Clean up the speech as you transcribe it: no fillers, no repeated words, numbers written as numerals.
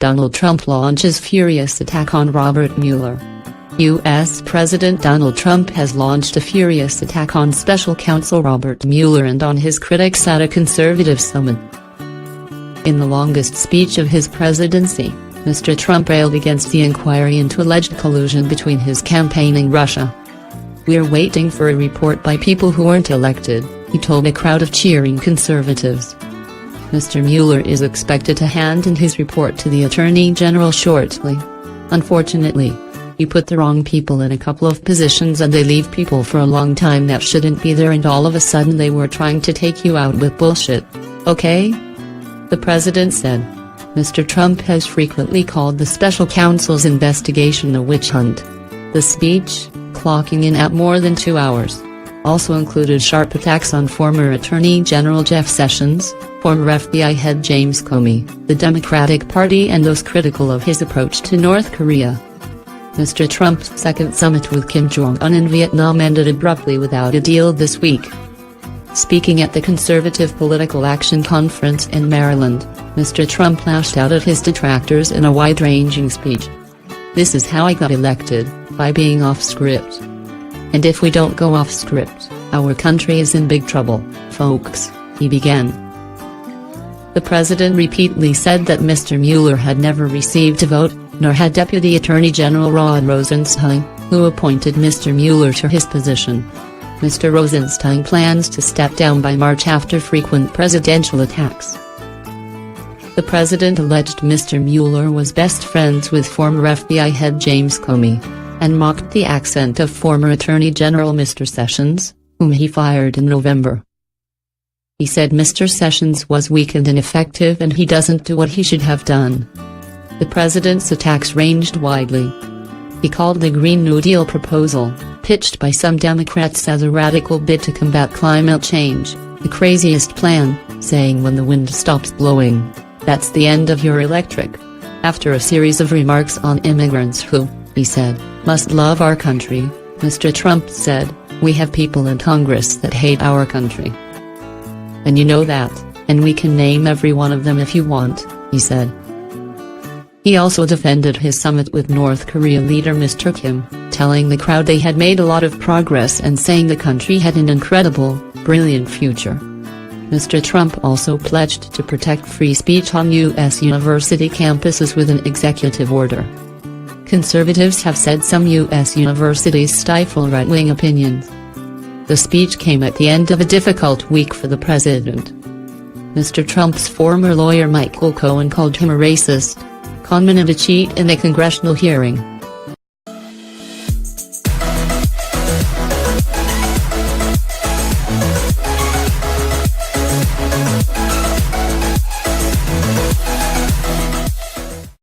Donald Trump launches furious attack on Robert Mueller. U.S. President Donald Trump has launched a furious attack on special counsel Robert Mueller and on his critics at a conservative summit. In the longest speech of his presidency, Mr. Trump railed against the inquiry into alleged collusion between his campaign and Russia. "We're waiting for a report by people who weren't elected," he told a crowd of cheering conservatives. Mr. Mueller is expected to hand in his report to the Attorney General shortly. Unfortunately, you put the wrong people in a couple of positions and they leave people for a long time that shouldn't be there, and all of a sudden they were trying to take you out with bullshit. Okay? The president said. Mr. Trump has frequently called the special counsel's investigation a witch hunt. The speech, clocking in at more than 2 hours, also included sharp attacks on former Attorney General Jeff Sessions, former FBI head James Comey, the Democratic Party, and those critical of his approach to North Korea. Mr. Trump's second summit with Kim Jong-un in Vietnam ended abruptly without a deal this week. Speaking at the Conservative Political Action Conference in Maryland, Mr. Trump lashed out at his detractors in a wide-ranging speech. "This is how I got elected, by being off script. And if we don't go off script, our country is in big trouble, folks," he began. The president repeatedly said that Mr. Mueller had never received a vote, nor had Deputy Attorney General Rod Rosenstein, who appointed Mr. Mueller to his position. Mr. Rosenstein plans to step down by March after frequent presidential attacks. The president alleged Mr. Mueller was best friends with former FBI head James Comey, and mocked the accent of former Attorney General Mr. Sessions, whom he fired in November. He said Mr. Sessions was weak and ineffective and he doesn't do what he should have done. The president's attacks ranged widely. He called the Green New Deal proposal, pitched by some Democrats as a radical bid to combat climate change, the craziest plan, saying when the wind stops blowing, that's the end of your electric. After a series of remarks on immigrants who, he said, must love our country, Mr. Trump said, "We have people in Congress that hate our country. And you know that, and we can name every one of them if you want," he said. He also defended his summit with North Korea leader Mr. Kim, telling the crowd they had made a lot of progress and saying the country had an incredible, brilliant future. Mr. Trump also pledged to protect free speech on U.S. university campuses with an executive order. Conservatives have said some U.S. universities stifle right-wing opinions. The speech came at the end of a difficult week for the president. Mr. Trump's former lawyer Michael Cohen called him a racist, conman and a cheat in a congressional hearing.